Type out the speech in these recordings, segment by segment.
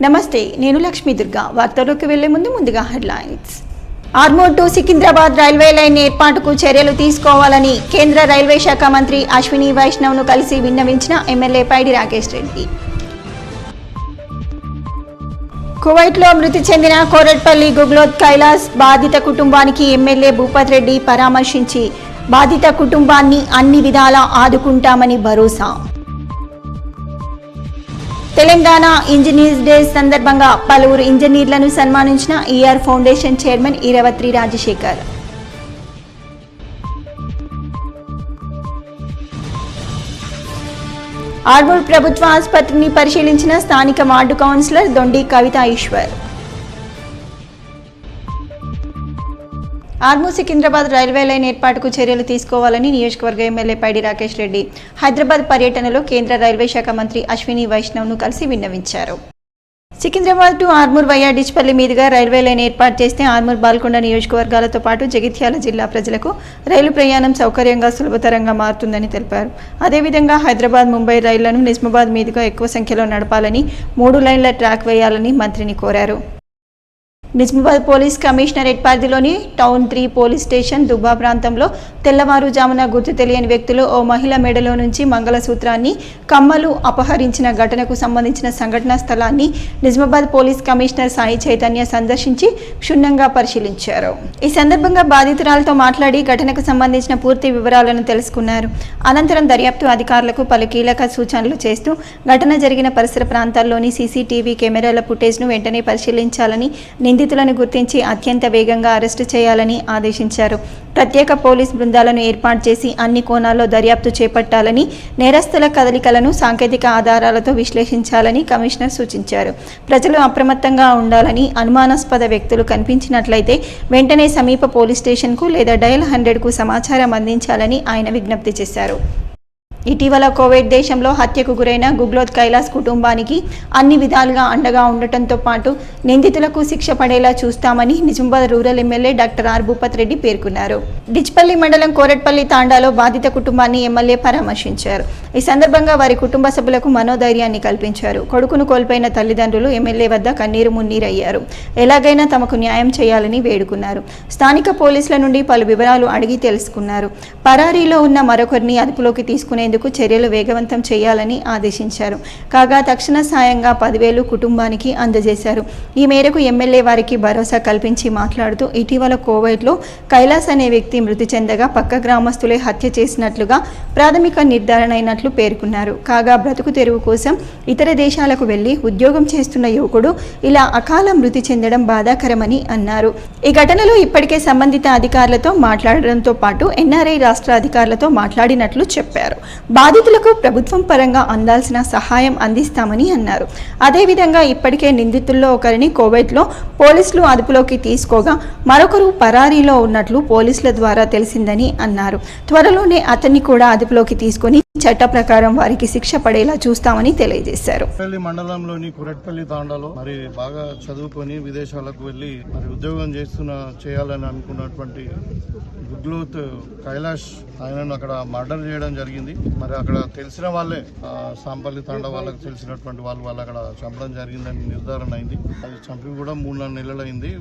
నమస్తే, నేను లక్ష్మీ దుర్గా. వార్తల్లోకి వెళ్లే ముందుగా headlines. Armoor to Secunderabad railway line ఏర్పాటుకు చర్యలు తీసుకోవాలని కేంద్ర రైల్వే శాఖ మంత్రి అశ్విని వైష్ణవ్ను కలిసి విన్నవించిన ఎమ్మెల్యే పైడి రాకేష్ రెడ్డి. కువైట్లో మృతి చెందిన కోరట్పల్లి గుగ్లోత్ కైలాస్ బాధిత కుటుంబానికి ఎమ్మెల్యే భూపత్ రెడ్డి పరామర్శించి బాధిత కుటుంబాన్ని అన్ని విధాలా ఆదుకుంటామని భరోసా. తెలంగాణ ఇంజనీర్స్ డే సందర్భంగా పలువురు ఇంజనీర్లను సన్మానించిన ER foundation chairman Eravatri Rajasekhar. Armoor ప్రభుత్వ ఆసుపత్రిని పరిశీలించిన స్థానిక ward councillor Dondi Kavitha Eshwar. Armoor Secunderabad railway line ఏర్పాటుకు చర్యలు తీసుకోవాలని నియోజకవర్గ ఎమ్మెల్యే పైడి రాకేష్ రెడ్డి హైదరాబాద్ పర్యటనలో కేంద్ర రైల్వే శాఖ మంత్రి అశ్విని వైష్ణవ్ను కలిసి విన్నవించారు. సికింద్రాబాద్ టు ఆర్మూర్ వయా డిచ్పల్లి మీదుగా రైల్వే లైన్ ఏర్పాటు చేస్తే ఆర్మూర్ బాల్కొండ నియోజకవర్గాలతో పాటు జగిత్యాల జిల్లా ప్రజలకు రైలు ప్రయాణం సౌకర్యంగా సులభతరంగా మారుతుందని తెలిపారు. అదేవిధంగా హైదరాబాద్ ముంబై రైళ్లను నిజామాబాద్ మీదుగా ఎక్కువ సంఖ్యలో నడపాలని 3 లైన్ల ట్రాక్ వేయాలని మంత్రిని కోరారు. నిజామాబాద్ పోలీస్ కమిషనరేట్ పరిధిలోని టౌన్ 3 పోలీస్ స్టేషన్ దుబ్బా ప్రాంతంలో తెల్లవారుజామున గుర్తు తెలియని వ్యక్తులు ఓ మహిళ మెడలో నుంచి మంగళసూత్రాన్ని కమ్మలు అపహరించిన ఘటనకు సంబంధించిన సంఘటనా స్థలాన్ని నిజామాబాద్ పోలీస్ కమిషనర్ సాయి చైతన్య సందర్శించి క్షుణ్ణంగా పరిశీలించారు. ఈ సందర్భంగా బాధితురాలతో మాట్లాడి ఘటనకు సంబంధించిన పూర్తి వివరాలను తెలుసుకున్నారు. అనంతరం దర్యాప్తు అధికారులకు పలు కీలక సూచనలు చేస్తూ ఘటన జరిగిన పరిసర ప్రాంతాల్లోని సీసీటీవీ కెమెరాల ఫుటేజ్ను వెంటనే పరిశీలించాలని, నిందితులను గుర్తించి అత్యంత వేగంగా అరెస్టు చేయాలని ఆదేశించారు. ప్రత్యేక పోలీస్ బృందాలను ఏర్పాటు చేసి అన్ని కోణాల్లో దర్యాప్తు చేపట్టాలని, నేరస్తుల కదలికలను సాంకేతిక ఆధారాలతో విశ్లేషించాలని కమిషనర్ సూచించారు. ప్రజలు అప్రమత్తంగా ఉండాలని, అనుమానాస్పద వ్యక్తులు కనిపించినట్లయితే వెంటనే సమీప పోలీస్ స్టేషన్కు లేదా డయల్ 100కు సమాచారం అందించాలని ఆయన విజ్ఞప్తి చేశారు. ఇటీవల కోవిడ్ దేశంలో హత్యకు గురైన గుగ్లోత్ కైలాస్ కుటుంబానికి అన్ని విధాలుగా అండగా ఉండటంతో పాటు నిందితులకు శిక్ష పడేలా చూస్తామని Nizamabad rural MLA doctor R Bhupath Reddy పేర్కొన్నారు. డిచ్పల్లి మండలం కోరట్పల్లి తాండాలో బాధిత కుటుంబాన్ని ఎమ్మెల్యే పరామర్శించారు. ఈ సందర్భంగా వారి కుటుంబ సభ్యులకు మనోధైర్యాన్ని కల్పించారు. కొడుకును కోల్పోయిన తల్లిదండ్రులు ఎమ్మెల్యే వద్ద కన్నీరు మున్నీరయ్యారు. ఎలాగైనా తమకు న్యాయం చేయాలని వేడుకున్నారు. స్థానిక పోలీసుల నుండి పలు వివరాలు అడిగి తెలుసుకున్నారు. పరారీలో ఉన్న మరొకరిని అదుపులోకి తీసుకునే చర్యలు వేగవంతం చేయాలని ఆదేశించారు. కాగా తక్షణ సాయంగా 10,000 కుటుంబానికి అందజేశారు. ఈ మేరకు ఎమ్మెల్యే వారికి భరోసా కల్పించి మాట్లాడుతూ ఇటీవల కోవైట్లో కైలాస్ అనే వ్యక్తి మృతి చెందగా పక్క గ్రామస్తులే హత్య చేసినట్లుగా ప్రాథమిక నిర్ధారణ అయినట్లు పేర్కొన్నారు. కాగా బ్రతుకు తెరువు కోసం ఇతర దేశాలకు వెళ్లి ఉద్యోగం చేస్తున్న యువకుడు ఇలా అకాల మృతి చెందడం బాధాకరమని అన్నారు. ఈ ఘటనలో ఇప్పటికే సంబంధిత అధికారులతో మాట్లాడడంతో పాటు ఎన్ఆర్ఐ రాష్ట్ర అధికారులతో మాట్లాడినట్లు చెప్పారు. బాధితులకు ప్రభుత్వం పరంగా అందాల్సిన సహాయం అందిస్తామని అన్నారు. అదేవిధంగా ఇప్పటికే నిందితుల్లో ఒకరిని కోవైట్లో పోలీసులు అదుపులోకి తీసుకోగా మరొకరు పరారీలో ఉన్నట్లు పోలీసుల ద్వారా తెలిసిందని అన్నారు. త్వరలోనే అతన్ని కూడా అదుపులోకి తీసుకొని చట్ట ప్రకారం వారికి శిక్ష పడేలా చూస్తామని తెలియజేశారు. మండలంలోని కురట్పల్లి తాండాలో మరి బాగా చదువుకొని విదేశాలకు వెళ్లి మరి ఉద్యోగం చేయాలని అనుకున్నటువంటి గుగ్లోత్ కైలాష్ ఆయనను అక్కడ మర్డర్ చేయడం జరిగింది. మరి అక్కడ తెలిసిన వాళ్ళే సాంపల్లి తాండా వాళ్ళకి తెలిసినటువంటి వాళ్ళు అక్కడ చంపడం జరిగిందని నిర్ధారణ అయింది. అది చంపి కూడా 3-4 నెలలు అయింది.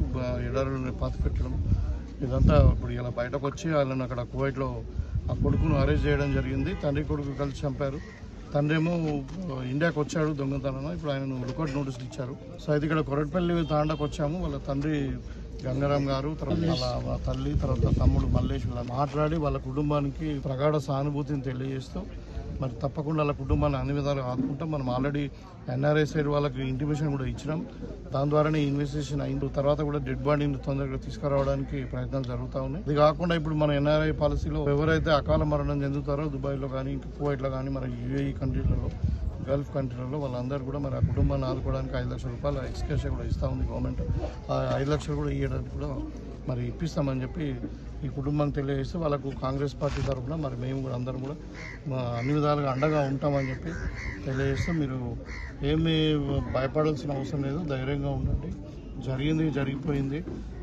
ఎడారులను పాతి పెట్టడం ఇదంతా ఇప్పుడు ఇలా బయటకు వచ్చి వాళ్ళని అక్కడ కువైట్లో ఆ కొడుకును అరెస్ట్ చేయడం జరిగింది. తండ్రి కొడుకు కలిసి చంపారు. తండ్రి ఏమో ఇండియాకి వచ్చాడు దొంగతనం. ఇప్పుడు ఆయన లుకౌట్ నోటీసులు ఇచ్చారు. సో అయితే ఇక్కడ కొరట్పల్లి తాండాకు వచ్చాము. వాళ్ళ తండ్రి గంగారాం గారు, తర్వాత వాళ్ళ తల్లి, తర్వాత తమ్ముడు మల్లేష్ మాట్లాడి వాళ్ళ కుటుంబానికి ప్రగాఢ సానుభూతిని తెలియజేస్తూ మరి తప్పకుండా వాళ్ళ కుటుంబాన్ని అన్ని విధాలుగా ఆదుకుంటాం. మనం ఆల్రెడీ ఎన్ఆర్ఐ సైడ్ వాళ్ళకి ఇంటిమేషన్ కూడా ఇచ్చినాం. దాని ద్వారానే ఇన్వెస్టిగేషన్ అయిన తర్వాత కూడా డెడ్ బాడీని తొందరగా తీసుకురావడానికి ప్రయత్నాలు జరుగుతూ ఉన్నాయి. ఇది కాకుండా ఇప్పుడు మన ఎన్ఆర్ఐ పాలసీలో ఎవరైతే అకాల మరణం చెందుతారో దుబాయ్లో కానీ, కువైట్లో కానీ, మన యూఏఈ కంట్రీలలో, గల్ఫ్ కంట్రీలలో వాళ్ళందరూ కూడా మరి ఆ కుటుంబాన్ని ఆదుకోవడానికి 5 లక్షల రూపాయల ఎక్స్కేషన్ కూడా ఇస్తూ ఉంది గవర్నమెంట్. ఆ 5 లక్షలు కూడా ఇవ్వడానికి కూడా మరి ఇప్పిస్తామని చెప్పి ఈ కుటుంబానికి తెలియజేస్తే వాళ్ళకు కాంగ్రెస్ పార్టీ తరఫున మరి మేము కూడా అందరం కూడా అన్ని విధాలుగా అండగా ఉంటామని చెప్పి తెలియజేస్తే మీరు ఏమీ భయపడాల్సిన అవసరం లేదు, ధైర్యంగా ఉండండి. జరిగింది జరిగిపోయింది.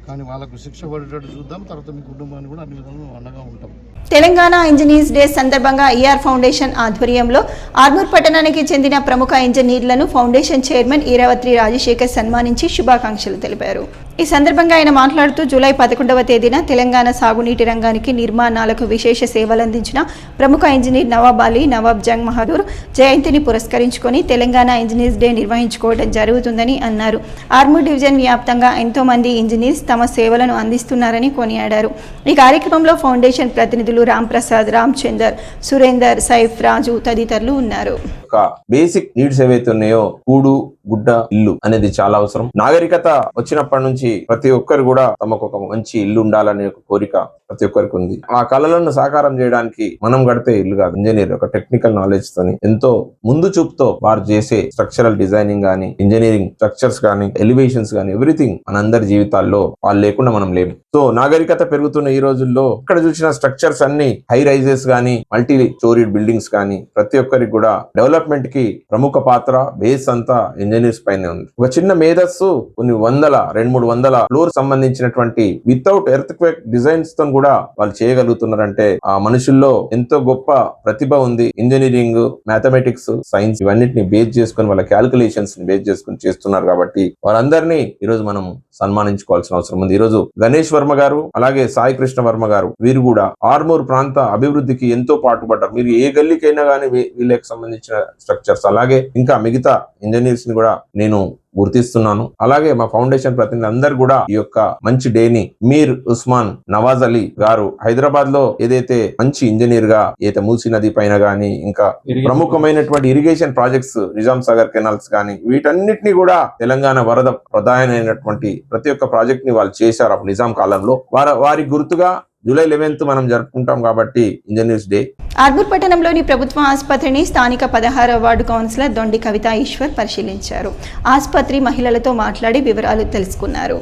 కానీ వాళ్ళకు శిక్ష పడేటట్టు చూద్దాం. తర్వాత మీ కుటుంబాన్ని కూడా అన్ని విధాలు అండగా ఉంటాం. తెలంగాణ ఇంజనీర్స్ డే సందర్భంగా ఈఆర్ ఫౌండేషన్ ఆధ్వర్యంలో ఆర్మూర్ పట్టణానికి చెందిన ప్రముఖ ఇంజనీర్లను ఫౌండేషన్ చైర్మన్ ఈరావత్రి రాజశేఖర్ సన్మానించి శుభాకాంక్షలు తెలిపారు. ఈ సందర్భంగా ఆయన మాట్లాడుతూ జూలై 11వ తేదీన తెలంగాణ సాగునీటి రంగానికి నిర్మాణాలకు విశేష సేవలందించిన ప్రముఖ ఇంజనీర్ నవాబ్ అలీ, నవాబ్ జంగ్ బహదూర్ జయంతిని పురస్కరించుకొని తెలంగాణ ఇంజనీర్స్ డే నిర్వహించుకోవడం జరుగుతుందని అన్నారు. ఆర్మూర్ డివిజన్ వ్యాప్తంగా ఎంతో మంది ఇంజనీర్స్ తమ సేవలను అందిస్తున్నారని కొనియాడారు. ఈ కార్యక్రమంలో ఫౌండేషన్ ప్రతినిధులు రామ్ ప్రసాద్, రామ్ చందర్, సురేందర్, సైఫ్, రాజు తదితరులు ఉన్నారు. బేసిక్ నీడ్స్ ఏవైతే ఉన్నాయో కూడు, గుడ్డ, ఇల్లు అనేది చాలా అవసరం. నాగరికత వచ్చినప్పటి నుంచి ప్రతి ఒక్కరు కూడా తమకు ఒక మంచి ఇల్లు ఉండాలనే ఒక కోరిక ప్రతి ఒక్కరికి ఉంది. ఆ కళలను సాకారం చేయడానికి మనం గడిపే ఇల్లు కాదు, ఇంజనీర్ ఒక టెక్నికల్ నాలెడ్జ్ తోని ఎంతో ముందు చూపుతో వారు చేసే స్ట్రక్చరల్ డిజైనింగ్ గానీ, ఇంజనీరింగ్ స్ట్రక్చర్స్ గానీ, ఎలివేషన్స్ గానీ, ఎవ్రీథింగ్ మనందరి జీవితాల్లో వాళ్ళు లేకుండా మనం లేము. సో నాగరికత పెరుగుతున్న ఈ రోజుల్లో ఇక్కడ చూసిన స్ట్రక్చర్స్ అన్ని హై రైజెస్ గానీ, మల్టీ స్టోరీడ్ బిల్డింగ్స్ కానీ ప్రతి ఒక్కరికి కూడా డెవలప్మెంట్ కి ప్రముఖ పాత్ర, బేస్ అంతా ఇంజనీర్స్ పైనే ఉంది. ఒక చిన్న మేధస్సు కొన్ని 200-300 ఫ్లోర్ సంబంధించినటువంటి వితౌట్ ఎర్త్ క్వేక్ డిజైన్స్ తో కూడా వాళ్ళు చేయగలుగుతున్నారంటే ఆ మనుషుల్లో ఎంతో గొప్ప ప్రతిభ ఉంది. ఇంజనీరింగ్, మ్యాథమెటిక్స్, సైన్స్ ఇవన్నిటిని బేస్ చేసుకుని వాళ్ళ క్యాలిక్యులేషన్స్ ని బేస్ చేసుకుని చేస్తున్నారు. కాబట్టి వారందరినీ ఈరోజు మనం సన్మానించుకోవాల్సిన అవసరం ఉంది. ఈరోజు గణేష్ వర్మ గారు, అలాగే సాయి కృష్ణ వర్మ గారు, వీరు కూడా ఆర్మూర్ ప్రాంత అభివృద్ధికి ఎంతో పాటుపడ్డారు. మీరు ఏ గల్లీకైనా కానీ వీళ్ళకి సంబంధించిన స్ట్రక్చర్స్, అలాగే ఇంకా మిగతా ఇంజనీర్స్ ని కూడా నేను గుర్తిస్తున్నాను. అలాగే మా ఫౌండేషన్ ప్రతినిధులు అందరూ కూడా ఈ యొక్క మంచి డేని మీర్ ఉస్మాన్ నవాజ్ అలీ గారు హైదరాబాద్ లో ఏదైతే మంచి ఇంజనీర్ గా ఏదైతే మూసీ నది పైన గానీ, ఇంకా ప్రముఖమైనటువంటి irrigation projects, Nizam Sagar canals గానీ, వీటన్నిటిని కూడా తెలంగాణ వరద ప్రధానమైనటువంటి ప్రతి ఒక్క ప్రాజెక్ట్ ని వాళ్ళు చేశారు అప్పుడు నిజాం కాలంలో. వారి గుర్తుగా జూలై 11th మనం జరుపుకుంటాం కాబట్టి ఇంజనీర్స్ డే. ఆర్మూర్ పట్టణంలోని ప్రభుత్వ ఆసుపత్రిని స్థానిక 16వ వార్డు కౌన్సిలర్ దొండి కవిత ఈశ్వర్ పరిశీలించారు. ఆసుపత్రి మహిళలతో మాట్లాడి వివరాలు తెలుసుకున్నారు.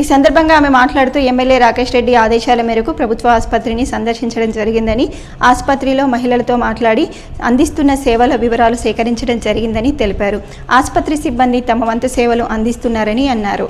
ఈ సందర్భంగా ఆమె మాట్లాడుతూ ఎమ్మెల్యే రాకేష్ రెడ్డి ఆదేశాల మేరకు ప్రభుత్వ ఆసుపత్రిని సందర్శించడం జరిగిందని, ఆసుపత్రిలో మహిళలతో మాట్లాడి అందిస్తున్న సేవల వివరాలు సేకరించడం జరిగిందని తెలిపారు. ఆసుపత్రి సిబ్బంది తమ వంతు సేవలు అందిస్తున్నారని అన్నారు.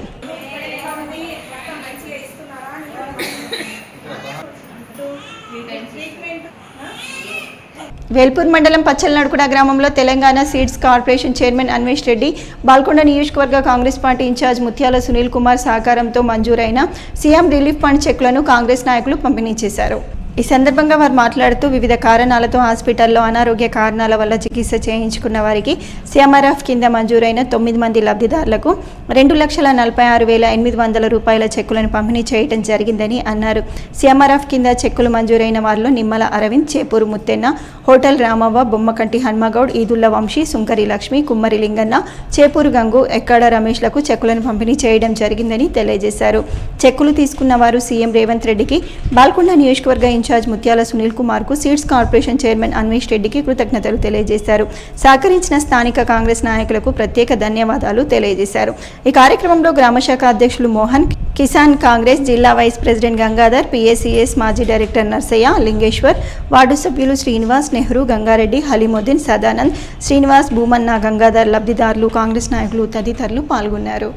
వేల్పూర్ మండలం పచ్చలనడుకుడ గ్రామంలో Telangana seeds corporation chairman Anvesh Reddy, Balkonda నియోజకవర్గ కాంగ్రెస్ పార్టీ ఇన్ఛార్జ్ ముత్యాల సునీల్ కుమార్ సహకారంతో మంజూరైన సీఎం రిలీఫ్ ఫండ్ చెక్లను కాంగ్రెస్ నాయకులు పంపిణీ చేశారు. ఈ సందర్భంగా వారు మాట్లాడుతూ వివిధ కారణాలతో హాస్పిటల్లో అనారోగ్య కారణాల వల్ల చికిత్స చేయించుకున్న వారికి సీఎంఆర్ఎఫ్ కింద మంజూరైన 9 మంది లబ్ధిదారులకు 2,46,800 రూపాయల చెక్కులను పంపిణీ చేయడం జరిగిందని అన్నారు. సీఎంఆర్ఎఫ్ కింద చెక్కులు మంజూరైన వారిలో నిమ్మల అరవింద్, చేపూరు ముత్తెన్న, హోటల్ రామవ్వ, బొమ్మకంటి హన్మగౌడ్, ఈదుళ్ల వంశీ, సుంకరి లక్ష్మి, కుమ్మరి లింగన్న, చేపూరు గంగు, ఎక్కడ రమేష్లకు చెక్కులను పంపిణీ చేయడం జరిగిందని తెలియజేశారు. చెక్కులు తీసుకున్న వారు సీఎం రేవంత్ రెడ్డికి, బాల్కొండ నియోజకవర్గ ఇన్ఛార్జ్ ముత్యాల సునీల్ కుమార్ కు, సీడ్స్ కార్పొరేషన్ చైర్మన్ అన్వేష్ రెడ్డికి కృతజ్ఞతలు తెలియజేశారు. సహకరించిన స్థానిక కాంగ్రెస్ నాయకులకు ప్రత్యేక ధన్యవాదాలు తెలియజేశారు. ఈ కార్యక్రమంలో గ్రామశాఖ అధ్యక్షులు మోహన్, కిసాన్ కాంగ్రెస్ జిల్లా వైస్ ప్రెసిడెంట్ గంగాధర్, పిఏసిఎస్ మాజీ డైరెక్టర్ నర్సయ్య, లింగేశ్వర్, వార్డు సభ్యులు శ్రీనివాస్, నెహ్రూ, గంగారెడ్డి, హలీముద్దీన్, సదానంద్, శ్రీనివాస్, భూమన్న, గంగాధర్, లబ్ధిదారులు, కాంగ్రెస్ నాయకులు తదితరులు పాల్గొన్నారు.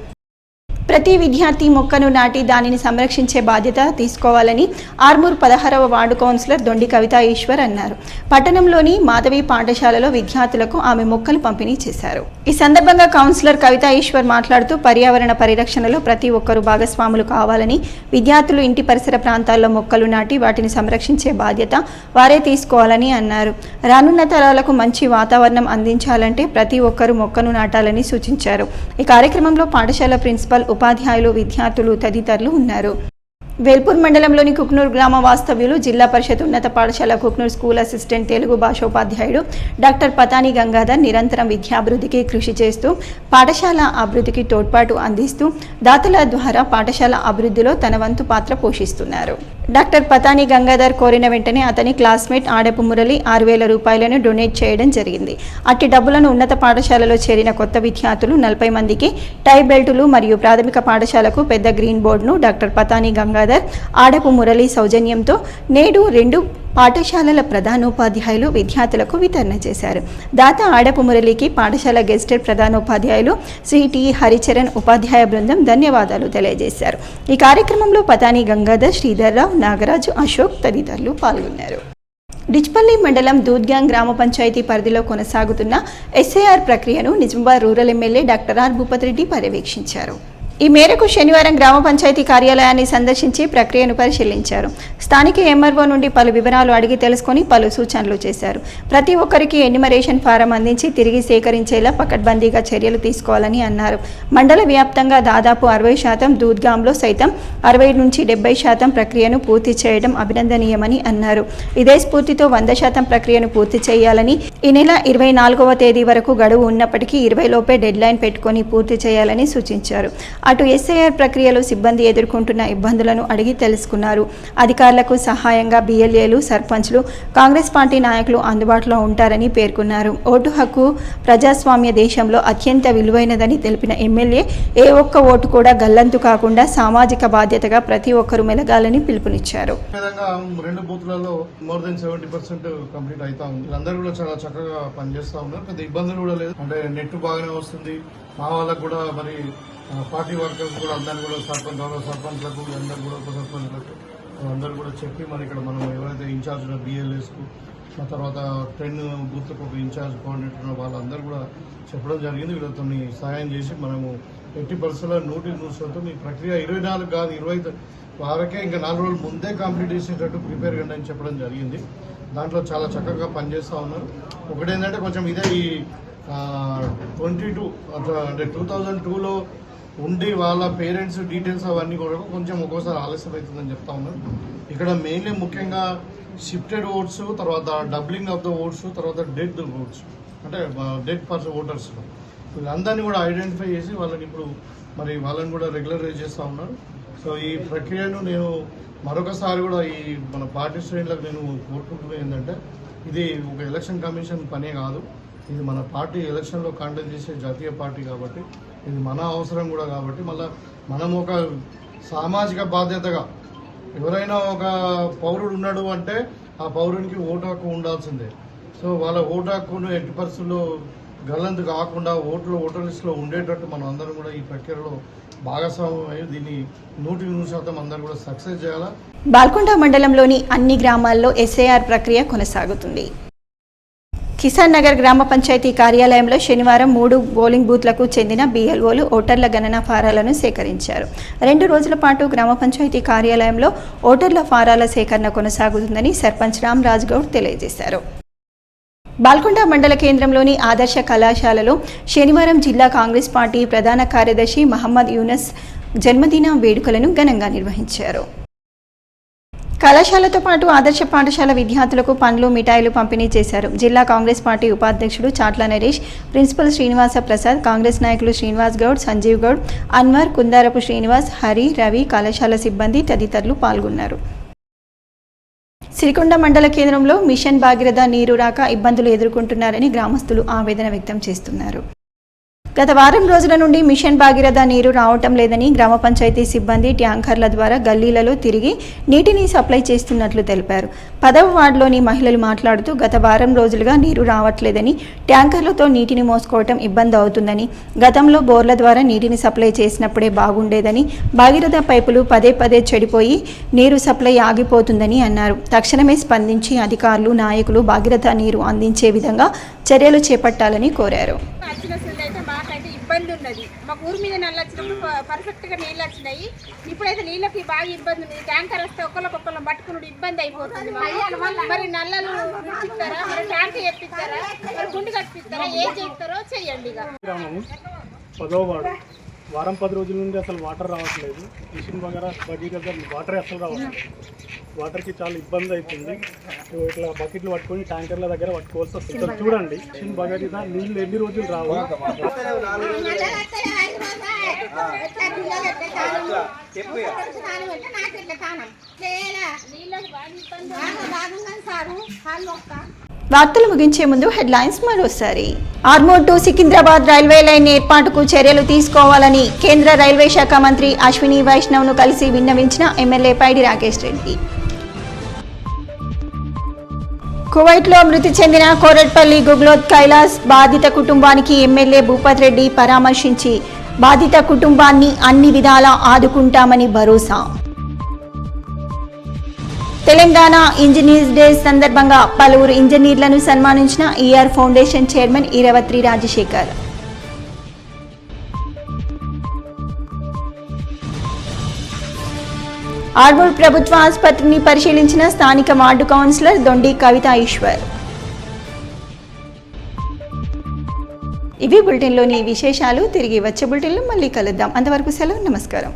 ప్రతి విద్యార్థి మొక్కను నాటి దానిని సంరక్షించే బాధ్యత తీసుకోవాలని ఆర్మూర్ 16వ వార్డు కౌన్సిలర్ దొండి కవిత ఈశ్వర్ అన్నారు. పట్టణంలోని మాధవి పాఠశాలలో విద్యార్థులకు ఆమె మొక్కలు పంపిణీ చేశారు. ఈ సందర్భంగా కౌన్సిలర్ కవిత ఈశ్వర్ మాట్లాడుతూ పర్యావరణ పరిరక్షణలో ప్రతి ఒక్కరూ భాగస్వాములు కావాలని, విద్యార్థులు ఇంటి పరిసర ప్రాంతాల్లో మొక్కలు నాటి వాటిని సంరక్షించే బాధ్యత వారే తీసుకోవాలని అన్నారు. రానున్న తరాలకు మంచి వాతావరణం అందించాలంటే ప్రతి ఒక్కరూ మొక్కను నాటాలని సూచించారు. ఈ కార్యక్రమంలో పాఠశాల ప్రిన్సిపల్, ఉపాధ్యాయులు, విద్యార్థులు తదితరులు ఉన్నారు. వేల్పూర్ మండలంలోని కుక్నూర్ గ్రామ వాస్తవ్యులు, జిల్లా పరిషత్ ఉన్నత పాఠశాల కుక్నూర్ స్కూల్ అసిస్టెంట్ తెలుగు భాషోపాధ్యాయుడు డాక్టర్ పతాని గంగాధర్ నిరంతరం విద్యాభివృద్ధికి కృషి చేస్తూ పాఠశాల అభివృద్ధికి తోడ్పాటు అందిస్తూ దాతల ద్వారా పాఠశాల అభివృద్ధిలో తన వంతు పాత్ర పోషిస్తున్నారు. డాక్టర్ పతాని గంగాధర్ కోరిన వెంటనే అతని క్లాస్మేట్ ఆడపు మురళి 6,000 రూపాయలను డొనేట్ చేయడం జరిగింది. అట్టి డబ్బులను ఉన్నత పాఠశాలలో చేరిన కొత్త విద్యార్థులు 40 మందికి టై బెల్టులు మరియు ప్రాథమిక పాఠశాలకు పెద్ద గ్రీన్ బోర్డును డాక్టర్ పతాని గంగాధర్, ఆడపు మురళి సౌజన్యంతో నేడు 2 పాఠశాలల ప్రధానోపాధ్యాయులు విద్యార్థులకు వితరణ చేశారు. దాత ఆడపు మురళికి పాఠశాల గెస్టెడ్ ప్రధానోపాధ్యాయులు శ్రీ టి హరిచరణ్ ఉపాధ్యాయ బృందం ధన్యవాదాలు తెలియజేశారు. ఈ కార్యక్రమంలో పతాని గంగాధర్, శ్రీధర్రావు, నాగరాజు, అశోక్ తదితరులు పాల్గొన్నారు. డిచ్పల్లి మండలం దూద్గ్యాంగ్ గ్రామ పంచాయతీ పరిధిలో కొనసాగుతున్న ఎస్ఐఆర్ ప్రక్రియను Nizamabad rural MLA doctor R Bhupath Reddy పర్యవేక్షించారు. ఈ మేరకు శనివారం గ్రామ పంచాయతీ కార్యాలయాన్ని సందర్శించి ప్రక్రియను పరిశీలించారు. స్థానిక ఎంఆర్ఓ నుండి పలు వివరాలు అడిగి తెలుసుకొని పలు సూచనలు చేశారు. ప్రతి ఒక్కరికి ఎన్యుమరేషన్ ఫారం అందించి తిరిగి సేకరించేలా పకడ్బందీగా చర్యలు తీసుకోవాలని అన్నారు. మండల వ్యాప్తంగా దాదాపు 60% దూద్గాంలో సైతం 60 నుంచి 70% ప్రక్రియను పూర్తి చేయడం అభినందనీయమని అన్నారు. ఇదే స్ఫూర్తితో 100% ప్రక్రియను పూర్తి చేయాలని, ఈ నెల 24వ తేదీ వరకు గడువు ఉన్నప్పటికీ 20 లోపే డెడ్ లైన్ పెట్టుకొని పూర్తి చేయాలని సూచించారు. అటు ఎస్ఐఆర్ ప్రక్రియలో సిబ్బంది ఎదుర్కొంటున్న ఇబ్బందులను అడిగి తెలుసుకున్నారు. అధికారులకు సహాయంగా బిఎల్ఏలు, సర్పంచ్లు, కాంగ్రెస్ పార్టీ నాయకులు అందుబాటులో ఉంటారని పేర్కొన్నారు. ఓటు హక్కు ప్రజాస్వామ్య దేశంలో అత్యంత విలువైనదని తెలిపిన ఎమ్మెల్యే ఏ ఒక్క ఓటు కూడా గల్లంతు కాకుండా సామాజిక బాధ్యతగా ప్రతి ఒక్కరూ మెలగాలని పిలుపునిచ్చారు. రెండు బూత్లలో మోర్ దెన్ 70% కంప్లీట్ అవుతా ఉంది. వీళ్ళందరూ కూడా చాలా చక్కగా పనిచేస్తా ఉన్నారు. పెద్ద ఇబ్బందులు కూడా లేదు. అంటే నెట్ బాగానే వస్తుంది. మా వాళ్ళకు కూడా మరి పార్టీ వర్కర్స్ కూడా అందరినీ కూడా సర్పంచ్లకు అందరూ కూడా ఉప సర్పంచ్లకు అందరూ కూడా చెప్పి మరి ఇక్కడ మనం ఎవరైతే ఇన్ఛార్జ్ ఉన్న బిఎల్ఎస్కు ఆ తర్వాత 10 బూత్లకు ఒక ఇన్ఛార్జ్ కోఆర్డినేటర్ ఉన్న వాళ్ళందరూ కూడా చెప్పడం జరిగింది. వీళ్ళతో సహాయం చేసి మనము 80% 100% మీ ప్రక్రియ 24 కాదు 25 వారకే ఇంకా 4 రోజుల ముందే కంప్లీట్ చేసేటట్టు ప్రిపేర్ కండి అని చెప్పడం జరిగింది. దాంట్లో చాలా చక్కగా పనిచేస్తూ ఉన్నారు. ఒకటేంటంటే కొంచెం ఇదే ఈ 22 అంటే 2002లో ఉండి వాళ్ళ పేరెంట్స్ డీటెయిల్స్ అవన్నీ కూడా కొంచెం ఒక్కోసారి ఆలస్యం అవుతుందని చెప్తా ఉన్నారు. ఇక్కడ మెయిన్లీ ముఖ్యంగా షిఫ్టెడ్ ఓట్స్, తర్వాత డబ్లింగ్ ఆఫ్ ద ఓట్స్, తర్వాత డెడ్ ఓట్స్ అంటే డెడ్ పర్సన్ ఓటర్స్ వీళ్ళందరినీ కూడా ఐడెంటిఫై చేసి వాళ్ళని ఇప్పుడు మరి వాళ్ళని కూడా రెగ్యులరైజ్ చేస్తూ ఉన్నారు. సో ఈ ప్రక్రియను నేను మరొకసారి కూడా ఈ మన పార్టీ శ్రేణులకు నేను కోరుకుంటున్నది ఏంటంటే ఇది ఒక ఎలక్షన్ కమిషన్ పనే కాదు. ఇది మన పార్టీ ఎలక్షన్లో కండక్ట్ చేసే జాతీయ పార్టీ కాబట్టి ఇది మన అవసరం కూడా కాబట్టి మళ్ళీ మనం ఒక సామాజిక బాధ్యతగా ఎవరైనా ఒక పౌరుడు ఉన్నాడు అంటే ఆ పౌరునికి ఓటు హక్కు ఉండాల్సిందే. సో వాళ్ళ ఓటు హక్కును ఎట్టి పరిస్థితుల్లో గల్లంతు కాకుండా ఓటర్ లిస్టులో ఉండేటట్టు మనం అందరం కూడా ఈ ప్రక్రియలో భాగస్వామ్యం అయ్యి దీన్ని 100% అందరూ కూడా సక్సెస్ చేయాలా. బాల్కొండ మండలంలోని అన్ని గ్రామాల్లో ఎస్ఐఆర్ ప్రక్రియ కొనసాగుతుంది. కిసాన్ నగర్ గ్రామ పంచాయతీ కార్యాలయంలో శనివారం 3 పోలింగ్ బూత్లకు చెందిన బిఎల్ఓలు ఓటర్ల గణన ఫారాలను సేకరించారు. 2 రోజుల పాటు గ్రామ పంచాయతీ కార్యాలయంలో ఓటర్ల ఫారాల సేకరణ కొనసాగుతుందని సర్పంచ్ రామరాజ్ గౌడ్ తెలియజేశారు. బాల్కొండ మండల కేంద్రంలోని ఆదర్శ కళాశాలలో శనివారం జిల్లా కాంగ్రెస్ పార్టీ ప్రధాన కార్యదర్శి మహమ్మద్ యూనస్ జన్మదిన వేడుకలను ఘనంగా నిర్వహించారు. కళాశాలతో పాటు ఆదర్శ పాఠశాల విద్యార్థులకు పండ్లు, మిఠాయిలు పంపిణీ చేశారు. జిల్లా కాంగ్రెస్ పార్టీ ఉపాధ్యక్షుడు చాట్ల నరేష్, ప్రిన్సిపల్ శ్రీనివాస ప్రసాద్, కాంగ్రెస్ నాయకులు శ్రీనివాస్ గౌడ్, సంజీవ్ గౌడ్, అన్వర్, కుందారపు శ్రీనివాస్, హరి, రవి, కళాశాల సిబ్బంది తదితరులు పాల్గొన్నారు. సిరికొండ మండల కేంద్రంలో మిషన్ భాగీరథ నీరు రాక ఇబ్బందులు ఎదుర్కొంటున్నారని గ్రామస్తులు ఆవేదన వ్యక్తం చేస్తున్నారు. గత వారం రోజుల నుండి మిషన్ భాగీరథ నీరు రావటం లేదని గ్రామ పంచాయతీ సిబ్బంది ట్యాంకర్ల ద్వారా గల్లీలలో తిరిగి నీటిని సప్లై చేస్తున్నట్లు తెలిపారు. 10వ వార్డులోని మహిళలు మాట్లాడుతూ గత వారం రోజులుగా నీరు రావట్లేదని, ట్యాంకర్లతో నీటిని మోసుకోవటం ఇబ్బంది అవుతుందని, గతంలో బోర్ల ద్వారా నీటిని సప్లై చేసినప్పుడే బాగుండేదని, భాగీరథ పైపులు పదే చెడిపోయి నీరు సప్లై ఆగిపోతుందని అన్నారు. తక్షణమే స్పందించి అధికారులు, నాయకులు భాగీరథ నీరు అందించే విధంగా చర్యలు చేపట్టాలని కోరారు. మాకైతే ఇబ్బంది ఉన్నది. మాకు ఊరి మీద నల్లు వచ్చినప్పుడు పర్ఫెక్ట్గా నీళ్ళు వచ్చినాయి. ఇప్పుడైతే నీళ్ళకి బాగా ఇబ్బంది ఉంది. ట్యాంకర్ వస్తే ఒకళ్ళకొకళ్ళం పట్టుకుని ఇబ్బంది అయిపోతుంది. మరి నల్లలు విడిపిస్తారా, మరి ట్యాంక్ చెప్పిస్తారా, మరి గుండు కట్టిస్తారా, ఏం చేస్తారో చెయ్యండి. ఇక 10వ వార్డు వారం 10 రోజుల నుండి అసలు వాటర్ రావట్లేదు. మిషన్ భాగీరథ వాటర్ అసలు రావట్లేదు. వాటర్కి చాలా ఇబ్బంది అవుతుంది. ఇట్లా బకెట్లు పట్టుకొని ట్యాంకర్ల దగ్గర పట్టుకోవాల్సి వస్తుంది. చూడండి, మిషన్ భాగీరథ నీళ్ళు ఎన్ని రోజులు రావు. వార్తలు ముగించే ముందు హెడ్లైన్స్ మరోసారి. Armoor to Secunderabad railway line ఏర్పాటుకు చర్యలు తీసుకోవాలని కేంద్ర రైల్వే శాఖ మంత్రి అశ్విని వైష్ణవ్ను కలిసి విన్నవించిన ఎమ్మెల్యే పైడి రాకేష్ రెడ్డి. కువైట్లో మృతి చెందిన కోరట్పల్లి గుగ్లోత్ కైలాస్ బాధిత కుటుంబానికి ఎమ్మెల్యే భూపత్ రెడ్డి పరామర్శించి బాధిత కుటుంబాన్ని అన్ని విధాలా ఆదుకుంటామని భరోసా. తెలంగాణ ఇంజనీర్స్ డే సందర్భంగా పలువురు ఇంజనీర్లను సన్మానించిన ER foundation chairman Eravatri Rajasekhar. Armoor ప్రభుత్వ ఆసుపత్రిని పరిశీలించిన స్థానిక వార్డు కౌన్సిలర్ దొండి కవిత ఈశ్వర్. ఇవి బులెటిన్లోని విశేషాలు. తిరిగి వచ్చే బులెటిన్లో మళ్ళీ కలుద్దాం. అంతవరకు సెలవు. నమస్కారం.